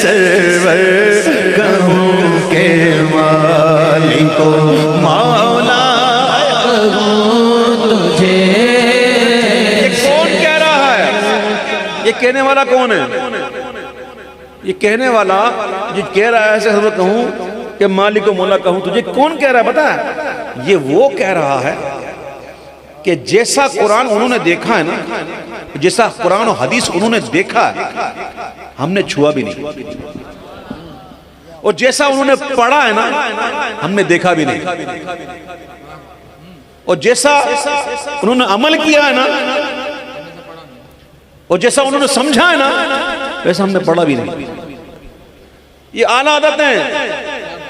سرور کہوں کہ مالک و مولا کہوں تجھے۔ یہ کون کہہ رہا ہے؟ یہ کہنے والا کون ہے؟ یہ کہنے والا جو کہہ رہا ہے ایسے ہم کہوں کہ مالک و مولا کہوں تجھے، کون کہہ رہا ہے پتہ ہے؟ یہ وہ کہہ رہا ہے کہ جیسا قرآن انہوں نے دیکھا ہے نا، جیسا قرآن و حدیث انہوں نے دیکھا ہے ہم نے چھوا بھی نہیں، اور جیسا انہوں نے پڑھا ہے نا ہم نے دیکھا بھی نہیں، اور جیسا انہوں نے عمل کیا ہے نا، اور جیسا انہوں نے سمجھا ہے نا ویسا ہم نے پڑھا بھی نہیں۔ یہ اعلیٰ عادت ہیں،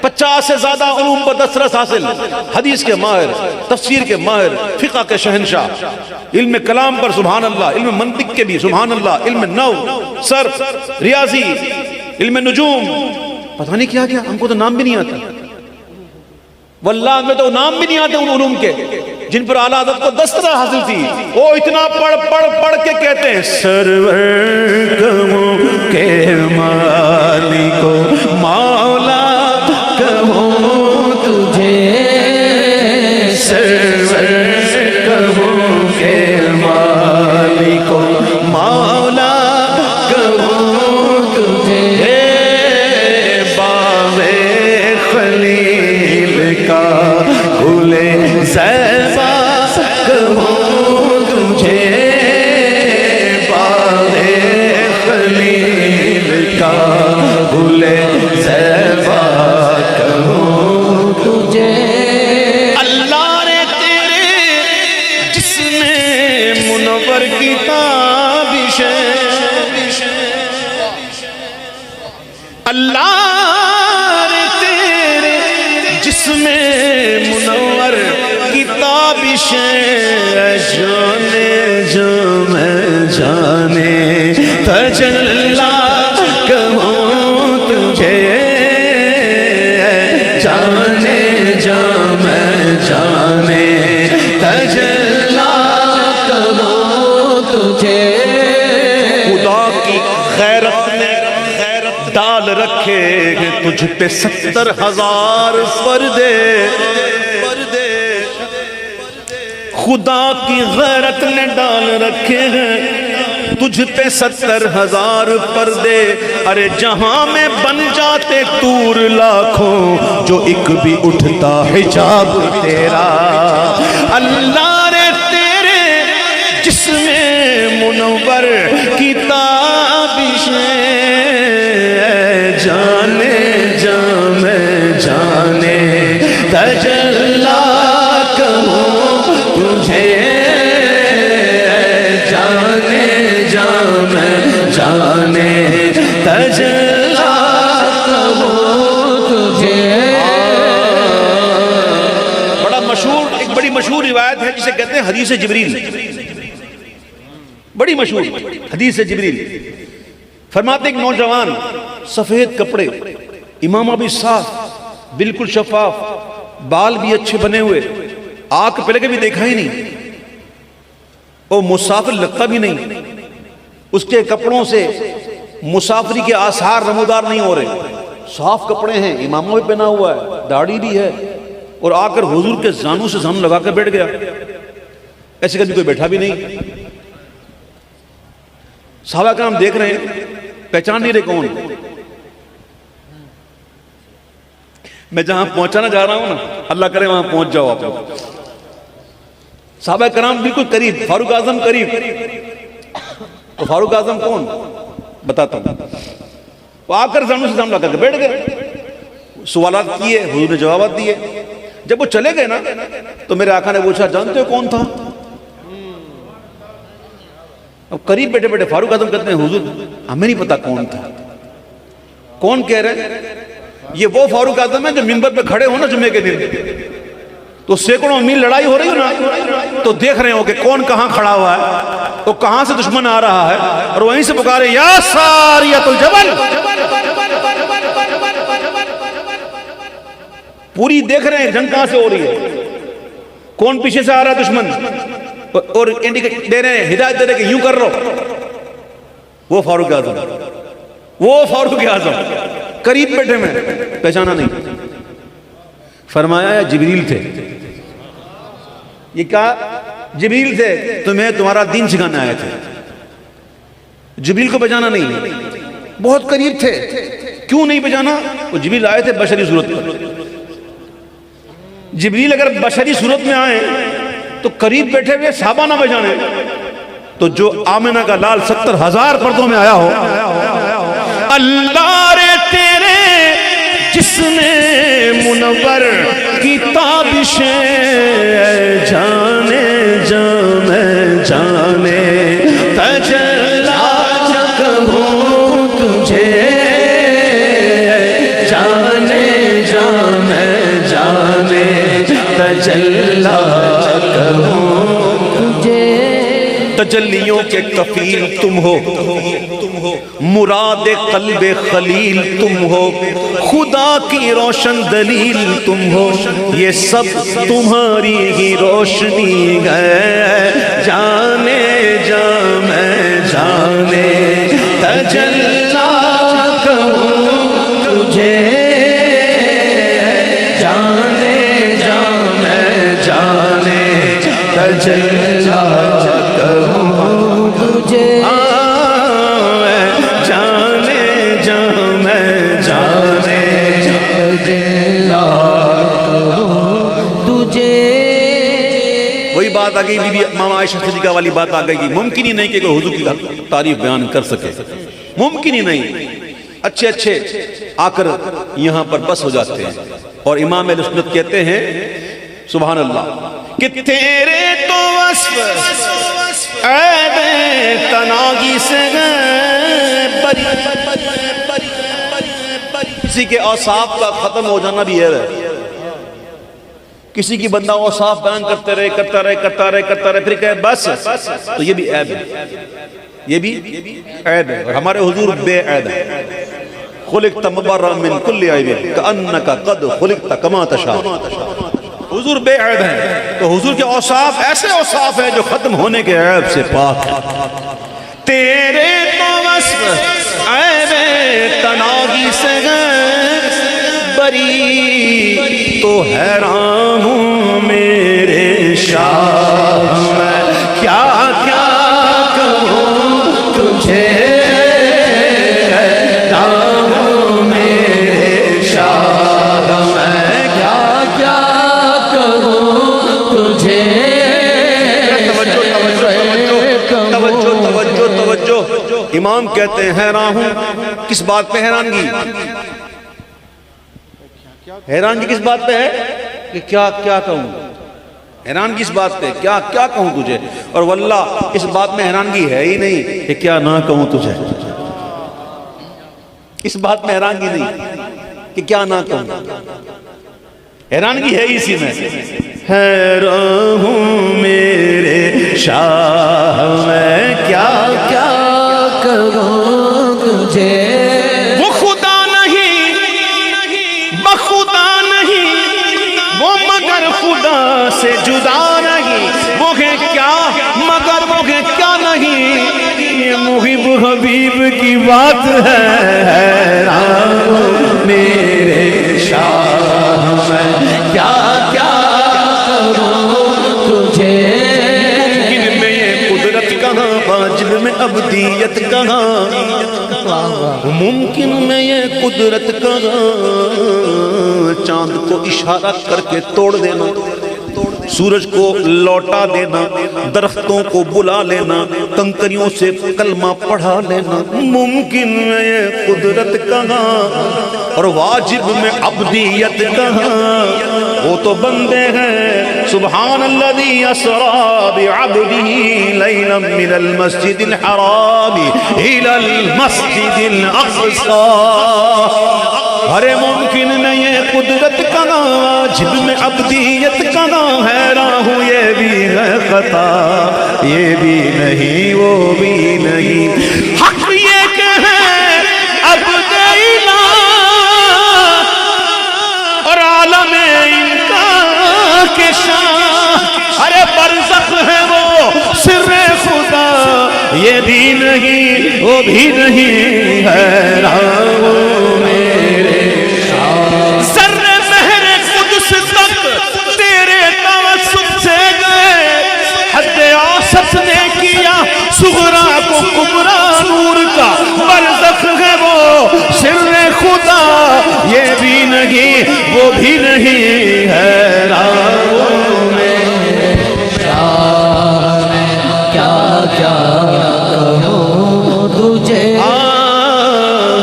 50 سے زیادہ علوم پر دسترس حاصل، حدیث کے ماہر، تفسیر کے ماہر، فقہ کے شہنشاہ، علم کلام پر سبحان اللہ، علم منطق کے بھی سبحان اللہ، علم نحو، صرف، ریاضی، علم نجوم، پتہ نہیں کیا کیا، ہم کو تو نام بھی نہیں آتا، واللہ میں تو نام بھی نہیں آتے ان علوم کے جن پر اعلیٰ حضرت کو دسترس حاصل تھی، وہ اتنا پڑھ کے کہتے ہیں سرور کہوں کہ مالک و مولا کہوں تجھے، سرور کہوں کہ مالک و مولا کہوں تجھے، باغ خلیل کا گل زیبا کہوں تجھے، باغ خلیل کا گل زیبا کہوں تجھے۔ اللہ نے تیرے جسم منور کی تابشیں، اللہ نے تیرے جسم منور کی تابشیں، جانے جو میں جانے تجلا کہوں تجھے، جانے جو میں جانے تجلا کہوں تجھے۔ خدا کی غیرت نے ڈال رکھے ہیں تجھ پہ 70,000 پردے، خدا کی غیرت نے ڈال رکھے ہیں تجھ پہ 70,000 پردے، ارے جہاں میں بن جاتے طور لاکھوں جو ایک بھی اٹھتا حجاب تیرا، اللہ نے تیرے جسم منور کی تابشیں، جانے جا میں جانے تجلا کہوں تجھے، جانے جا میں جانے تجلا کہوں تجھے۔ ایک بڑی مشہور روایت ہے جسے کہتے ہیں حدیث جبریل، بڑی مشہور حدیث جبریل۔ فرماتے ایک نوجوان سفید کپڑے، امامہ بھی صاف، بالکل شفاف، بال بھی اچھے بنے ہوئے، آنکھ پہلے کبھی دیکھا ہی نہیں، وہ مسافر لگتا بھی نہیں، اس کے کپڑوں سے مسافری کے آثار نمودار نہیں ہو رہے، صاف کپڑے ہیں، امامہ بھی پہنا ہوا ہے، داڑھی بھی ہے، اور آ کر حضور کے زانوں سے زانوں لگا کر بیٹھ گیا، ایسے کبھی کوئی بیٹھا بھی نہیں۔ صحابہ کرام دیکھ رہے ہیں، پہچان نہیں رہے کون۔ میں جہاں پہنچانا جا رہا ہوں نا، اللہ کرے وہاں پہنچ جاؤ آپ لوگ۔ صحابہ کرام بالکل قریب، فاروق اعظم قریب، تو فاروق اعظم کون بتاتا ہوں، وہ آ کر زانوں سے زانوں لگا کر بیٹھ گئے، سوالات کیے، حضور نے جوابات دیے۔ جب وہ چلے گئے نا تو میرے آقا نے پوچھا جانتے ہو کون تھا؟ اب قریب بیٹھے بیٹھے فاروق اعظم کہتے ہیں حضور ہمیں نہیں پتا کون تھا۔ کون کہہ رہے ہیں؟ یہ وہ فاروق اعظم ہے جو منبر پہ کھڑے ہو نا جمعے کے دن، تو سینکڑوں میل لڑائی ہو رہی ہو نا، تو دیکھ رہے ہو کہ کون کہاں کھڑا ہوا ہے، تو کہاں سے دشمن آ رہا ہے، اور وہیں سے پکارے یا ساریۃ الجبل، پوری دیکھ رہے ہیں جنگ کہاں سے ہو رہی ہے، کون پیچھے سے آ رہا ہے دشمن، اور انڈیکیٹ دے رہے ہیں، ہدایت دے رہے ہیں کہ یوں کر لو۔ وہ فاروق اعظم وہ فاروق اعظم قریب بیٹھے میں پہچانا نہیں. فرمایا جبریل تھے. یہ کہا جبریل تھے, تمہیں تمہارا دین سکھانے آئے تھے. جبریل کو پہچانا نہیں, بہت قریب تھے. کیوں نہیں پہچانا؟ وہ جبریل آئے تھے بشری صورت میں. جبریل اگر بشری صورت میں آئے تو قریب بیٹھے ہوئے صحابہ نہ پہچانے, تو جو آمنہ کا لال 70,000 پردوں میں آیا ہو. اللہ رے تیرے جس نے منور کی تابشیں جانے جانے جانے تجلا کہوں تجھے جانے جانے جانے تجلا کہوں تجھے. تجلیوں کے کفیل تم ہو, مراد قلب خلیل تم ہو, خدا کی روشن دلیل تم ہو. یہ سب تمہاری ہی روشنی ہے. جانے جا میں جانے تجلا کہوں تجھے جانے جا میں جانے تجلا کہوں تجھے جانے جا میں جانے تجلا کہوں تجھے. وہی بات آ گئی بی بی ماما عائشہ صدیقہ والی بات آ گئی. ممکن ہی نہیں کہ کوئی حضور کی تعریف بیان کر سکے, ممکن ہی نہیں. اچھے اچھے آ کر یہاں پر بس ہو جاتے ہیں, اور امام اہل سنت کہتے ہیں سبحان اللہ کہ تیرے تو وصف عیب تناغی سے بری. کسی کے اوصاف کا ختم ہو جانا بھی ہے. کسی کی بندہ اوصاف بیان کرتے رہے کرتا رہے کرتا رہے کرتا رہے پھر کہے بس, تو یہ بھی عیب ہے, یہ بھی عیب ہے. اور ہمارے حضور بے عیب ہے. خلقت مبرأ من کل عیب کأنک قد خلقت کما تشاء. حضور بے عیب ہیں, تو حضور کے اوصاف ایسے اوصاف ہیں جو ختم ہونے کے عیب سے پاک ہے. تیرے تو وصف عیب تناغی سے بری, تو حیران ہوں میرے شاہ میں کیا کیا کہوں تجھے. امام کہتے ہیں حیران ہوں. کس بات پہ حیرانگی؟ حیرانگی کس بات پہ ہے کہ کیا کیا کہوں. حیرانگی اس بات پہ کیا کیا کہوں تجھے, اور واللہ اس بات میں حیرانگی ہے ہی نہیں کہ کیا نہ کہوں تجھے. اس بات میں حیرانگی نہیں کہ کیا نہ کہوں, حیرانگی ہے اسی میں. حیران ہوں میرے شاہ میں کیا کیا کہوں تجھے. وہ خدا نہیں بخدا نہیں, وہ مگر خدا سے جدا نہیں. وہ ہے کیا مگر وہ ہے کیا نہیں, یہ محب حبیب کی بات ہے. حیران ہوں میرے شاہ میں کیا کیا کروں تجھے. ممکن میں یہ قدرت کہاں, واجب میں ابدیت کہاں, ممکن میں یہ قدرت کہاں. چاند کو اشارہ کر کے توڑ دینا, سورج کو لوٹا دینا, درختوں کو بلا لینا, کنکریوں سے کلمہ پڑھا لینا. ممکن میں یہ قدرت کہاں اور واجب میں عبدیت کہاں. وہ تو بندے ہیں سبحان الذی اسری بعبدہ لیلا من المسجد الحرام الی المسجد الاقصی. ارے ممکن میں یہ قدرت کہاں, واجب میں عبدیت کہاں. حیران ہوں یہ بھی ہے خطا, یہ بھی نہیں وہ بھی نہیں. حق یہ کہ ہے عبد الہ اور عالم انکار کے شاہ. ارے برزخ ہے وہ سر خدا, یہ بھی نہیں وہ بھی نہیں. حیران نہیں وہ بھی نہیں ہے راہوں میں شاہ میں کیا کیا کہوں تجھے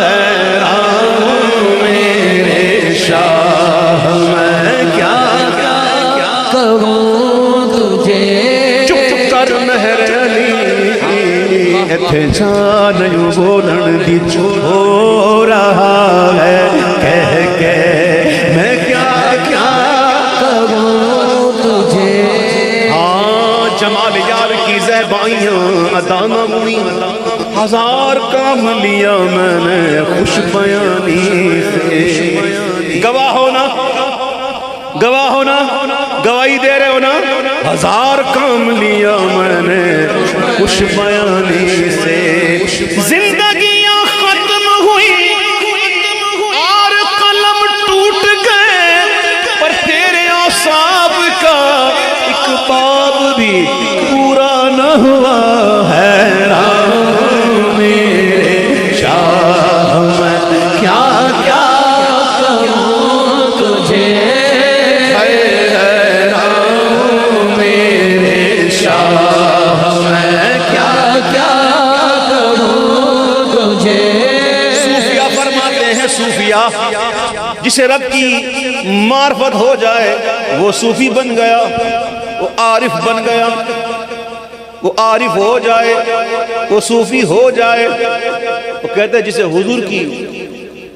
ہے راہوں میرے شاہ میں کیا کیا کہوں تجھے چپ کر مہر علی اتھے جان یوں بولن دی ہو رہا ہے کہہ کے میں کیا کیا کہوں تجھے ہاں جمال یار کی زیبائیاں ادا نہ ہوئی ہزار کام لیا میں نے خوش بیانی سے گواہ ہونا گواہ ہونا گواہی دے رہے ہونا ہزار کام لیا میں نے خوش بیانی سے زندگیاں ختم ہوئی اور قلم ٹوٹ گئے پر تیرے اعصاب کا ایک باب بھی پورا نہ ہوا ہے راہ میرے شاہ میں کیا کیا کہوں تجھے جسے رب کی معرفت ہو جائے وہ صوفی بن گیا وہ عارف بن گیا وہ عارف ہو جائے وہ صوفی ہو جائے وہ کہتے ہیں جسے حضور کی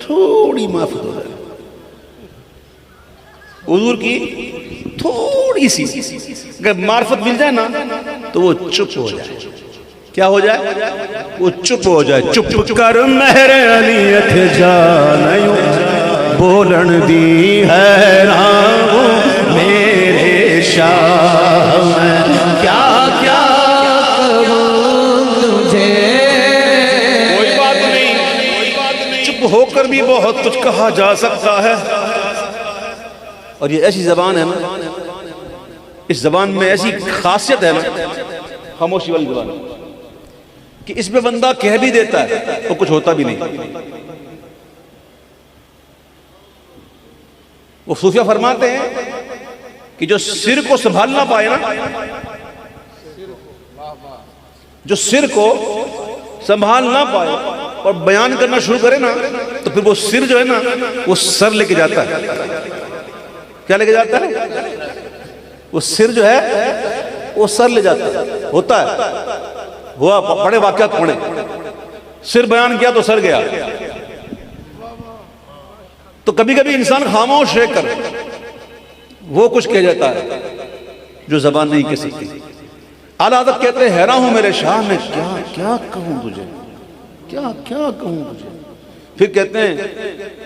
تھوڑی معرفت ہو جائے حضور کی تھوڑی سی اگر معرفت مل جائے نا تو وہ چپ ہو جائے کیا ہو جائے وہ چپ ہو جائے چپ کر مہر علیت جانیوں بولن دی حیران میرے شاہ میں کیا کیا کہوں تجھے کوئی بات نہیں چپ ہو کر بھی بہت کچھ کہا جا سکتا ہے اور یہ ایسی زبان ہے نا اس زبان میں ایسی خاصیت ہے نا خاموشی والی زبان کہ اس میں بندہ کہہ بھی دیتا ہے تو کچھ ہوتا بھی نہیں وہ صوفیہ فرماتے ہیں کہ جو سر کو سنبھال نہ پائے نا جو سر کو سنبھال نہ پائے اور بیان کرنا شروع کرے نا تو پھر وہ سر جو ہے نا وہ سر لے کے جاتا ہے کیا لے کے جاتا ہے وہ سر جو ہے وہ سر لے جاتا ہے ہوتا ہے ہوا بڑے واقعات پڑھے سر بیان کیا تو سر گیا تو کبھی کبھی انسان خاموش رہ کر وہ کچھ کہہ جاتا ہے جو زبان نہیں کہہ سکتی اعلیٰ حضرت کہتے ہیں حیران ہوں میرے شاہ میں کیا کیا کہوں تجھے کیا کیا کہوں تجھے پھر کہتے ہیں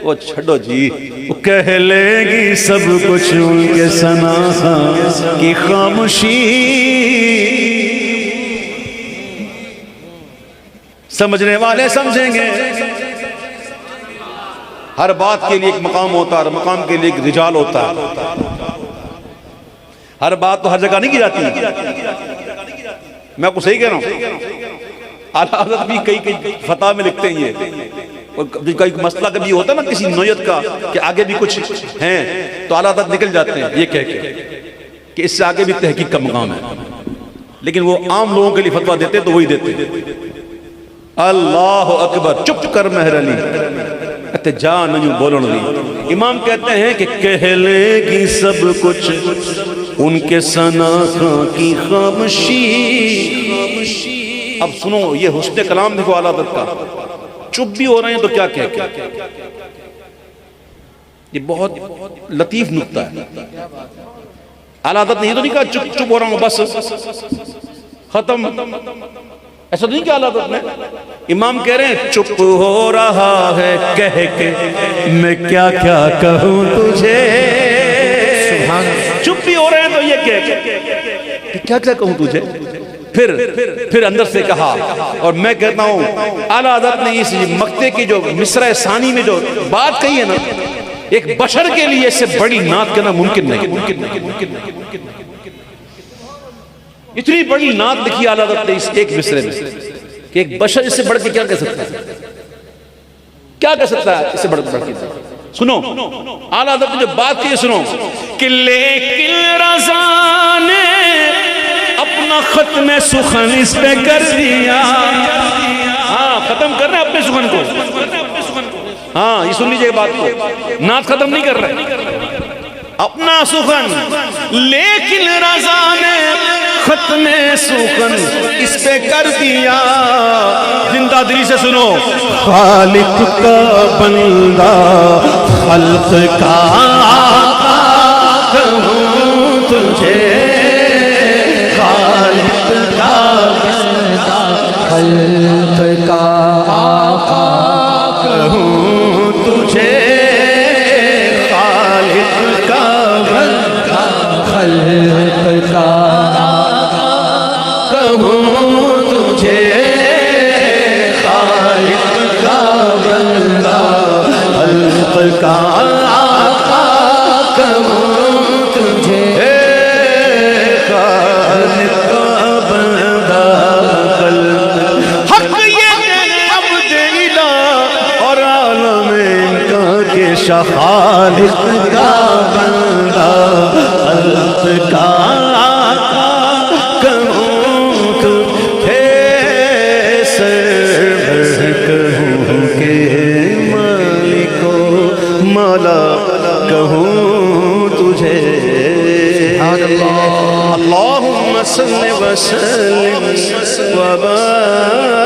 وہ چھڑو جی وہ کہہ لے گی سب کچھ ان کے ثنا کی خاموشی سمجھنے والے سمجھیں گے ہر بات کے لیے ایک مقام ہوتا ہے ہر مقام کے لیے ایک رجال ہوتا ہے ہر بات تو ہر جگہ نہیں کی جاتی میں آپ کو صحیح کہہ رہا ہوں اعلیٰ حضرت بھی کئی فتح میں لکھتے ہیں یہ کئی مسئلہ کبھی ہوتا ہے نا کسی نوعیت کا کہ آگے بھی کچھ ہیں تو اعلیٰ حضرت نکل جاتے ہیں یہ کہہ کے کہ اس سے آگے بھی تحقیق کا مقام ہے لیکن وہ عام لوگوں کے لیے فتویٰ دیتے تو وہی دیتے اللہ اکبر چپ کر مہر علی اتے جا نہیں بولن لی امام کہتے ہیں کہ کہہ لے گی سب کچھ ان کے ثنا کی خاموشی اب سنو یہ حسن کلام دیکھو اعلیٰ حضرت کا چپ بھی ہو رہے ہیں تو کیا کہہ یہ بہت لطیف نکتہ ہے اعلیٰ حضرت نے یہ تو نہیں کہا چپ چپ ہو رہا ہوں بس ختم ایسا نہیں کیا اعلیٰ حضرت نے امام کہہ رہے ہیں چپ ہو رہا ہے کہہ کے میں کیا کیا کہوں تجھے چپ بھی ہو رہے ہیں تو یہ کہ کیا کیا کہوں تجھے پھر اندر سے کہا اور میں کہتا ہوں اعلیٰ حضرت نے اس مقطع کی جو مصرع ثانی میں جو بات کہی ہے نا ایک بشر کے لیے اس سے بڑی نعت کہنا ممکن نہیں اتنی بڑی نعت لکھی اعلیٰ حضرت نے اس ایک مصرع میں کہ ایک بشر اس سے بڑھ کے کیا کہہ سکتا ہے کیا کہہ سکتا ہے اس سے بڑھ کے سنو اعلیٰ حضرت نے جو بات کی سنو کہ لیکن رضا نے اپنا ختم سخن اس پہ کر دیا. ہاں ختم کر رہے ہیں اپنے سخن کو. ہاں یہ سن لیجئے بات کو, نعت ختم نہیں کر رہے, اپنا سخن. لیکن رضا نے ختم سخن اس پہ کر دیا. زندہ دلی سے سنو. خالق کا بندہ خلق کا آقا کہوں تجھے, خالق کا بندہ خلق کا آقا کہوں تجھے, خالق کا بندہ خلق کا آقا کہوں تجھے, خالق کا بندہ خلق کا آقا کہوں تجھے, خالق کا بندہ خلق. حق یہ عبد الہ اور عالم کا کہ خالق کا بندہ خلق کا آقا کہوں تجھے, سرور کہوں کہ مالک و مولا کہوں تجھے. اللہم صل وسلم وبارک